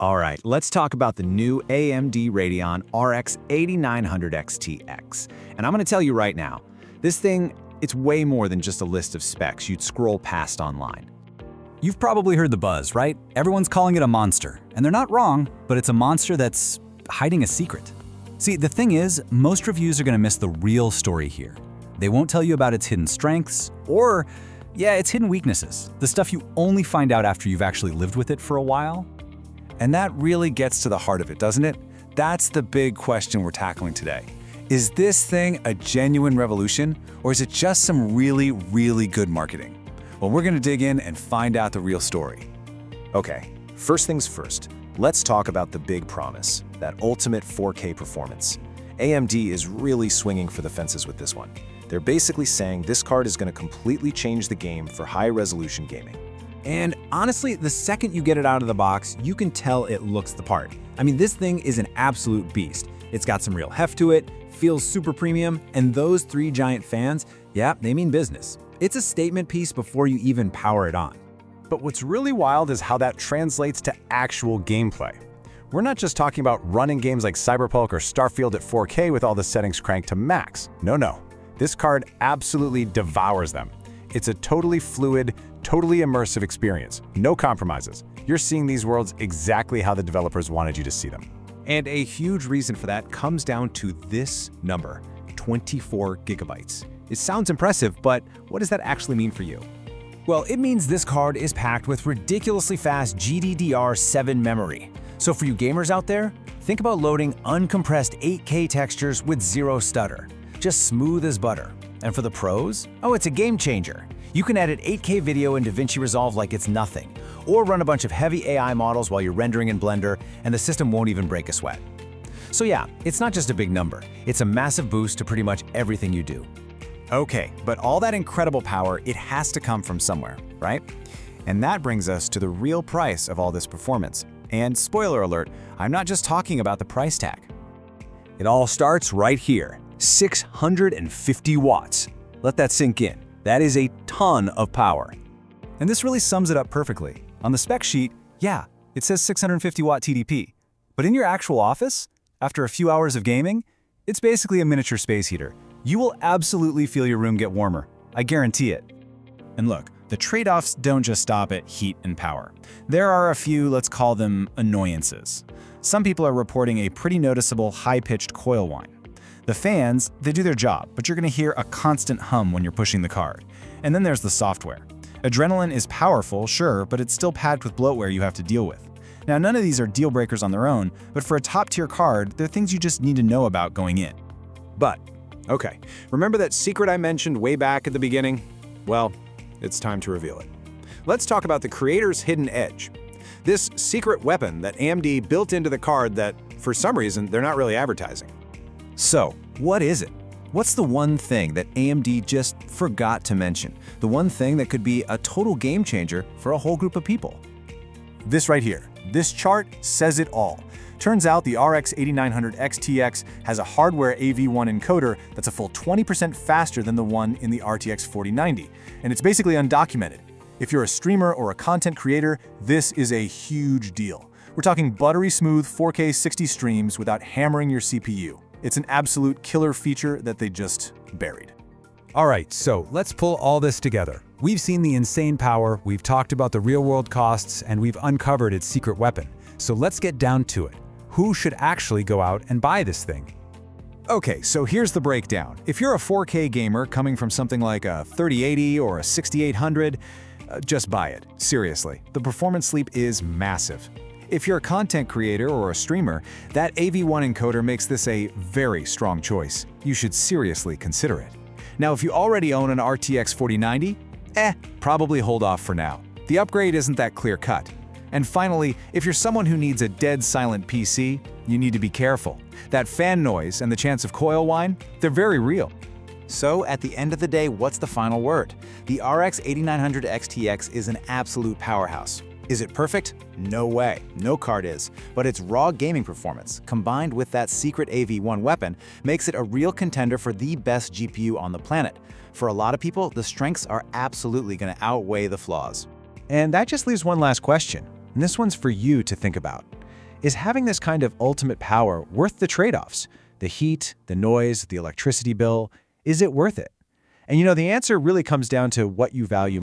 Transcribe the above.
All right, let's talk about the new AMD Radeon RX 8900 XTX. And I'm going to tell you right now, this thing, it's way more than just a list of specs you'd scroll past online. You've probably heard the buzz, right? Everyone's calling it a monster, and they're not wrong, but it's a monster that's hiding a secret. See, the thing is, most reviews are going to miss the real story here. They won't tell you about its hidden strengths, or, its hidden weaknesses, the stuff you only find out after you've actually lived with it for a while. And that really gets to the heart of it, doesn't it? That's the big question we're tackling today. Is this thing a genuine revolution, or is it just some really, really good marketing? Well, we're going to dig in and find out the real story. Okay, first things first, let's talk about the big promise, that ultimate 4K performance. AMD is really swinging for the fences with this one. They're basically saying this card is going to completely change the game for high-resolution gaming. And honestly, the second you get it out of the box, you can tell it looks the part. I mean, this thing is an absolute beast. It's got some real heft to it, feels super premium, and those three giant fans, they mean business. It's a statement piece before you even power it on. But what's really wild is how that translates to actual gameplay. We're not just talking about running games like Cyberpunk or Starfield at 4K with all the settings cranked to max. No. This card absolutely devours them. It's a totally fluid, totally immersive experience. No compromises. You're seeing these worlds exactly how the developers wanted you to see them. And a huge reason for that comes down to this number, 24 gigabytes. It sounds impressive, but what does that actually mean for you? Well, it means this card is packed with ridiculously fast GDDR7 memory. So for you gamers out there, think about loading uncompressed 8K textures with zero stutter. Just smooth as butter. And for the pros, it's a game changer. You can edit 8K video in DaVinci Resolve like it's nothing, or run a bunch of heavy AI models while you're rendering in Blender, and the system won't even break a sweat. So it's not just a big number, it's a massive boost to pretty much everything you do. Okay, but all that incredible power, it has to come from somewhere, right? And that brings us to the real price of all this performance. And spoiler alert, I'm not just talking about the price tag. It all starts right here, 650 watts. Let that sink in. That is a ton of power. And this really sums it up perfectly. On the spec sheet, it says 650 watt TDP. But in your actual office, after a few hours of gaming, it's basically a miniature space heater. You will absolutely feel your room get warmer. I guarantee it. And look, the trade-offs don't just stop at heat and power. There are a few, let's call them annoyances. Some people are reporting a pretty noticeable high-pitched coil whine. The fans, they do their job, but you're going to hear a constant hum when you're pushing the card. And then there's the software. Adrenaline is powerful, sure, but it's still packed with bloatware you have to deal with. Now, none of these are deal breakers on their own, but for a top-tier card, they're things you just need to know about going in. But, okay, remember that secret I mentioned way back at the beginning? Well, it's time to reveal it. Let's talk about the creator's hidden edge. This secret weapon that AMD built into the card that, for some reason, they're not really advertising. So, what is it? What's the one thing that AMD just forgot to mention? The one thing that could be a total game changer for a whole group of people? This right here. This chart says it all. Turns out the RX 8900 XTX has a hardware AV1 encoder that's a full 20% faster than the one in the RTX 4090, and it's basically undocumented. If you're a streamer or a content creator, this is a huge deal. We're talking buttery smooth 4K 60 streams without hammering your CPU. It's an absolute killer feature that they just buried. All right, so let's pull all this together. We've seen the insane power, we've talked about the real-world costs, and we've uncovered its secret weapon. So let's get down to it. Who should actually go out and buy this thing? Okay, so here's the breakdown. If you're a 4K gamer coming from something like a 3080 or a 6800, just buy it. Seriously, the performance leap is massive. If you're a content creator or a streamer, that AV1 encoder makes this a very strong choice. You should seriously consider it. Now, if you already own an RTX 4090, probably hold off for now. The upgrade isn't that clear-cut. And finally, if you're someone who needs a dead silent PC, you need to be careful. That fan noise and the chance of coil whine, they're very real. So at the end of the day, what's the final word? The RX 8900 XTX is an absolute powerhouse. Is it perfect? No way. No card is. But its raw gaming performance, combined with that secret AV1 weapon, makes it a real contender for the best GPU on the planet. For a lot of people, the strengths are absolutely going to outweigh the flaws. And that just leaves one last question. And this one's for you to think about. Is having this kind of ultimate power worth the trade-offs? The heat, the noise, the electricity bill, is it worth it? And the answer really comes down to what you value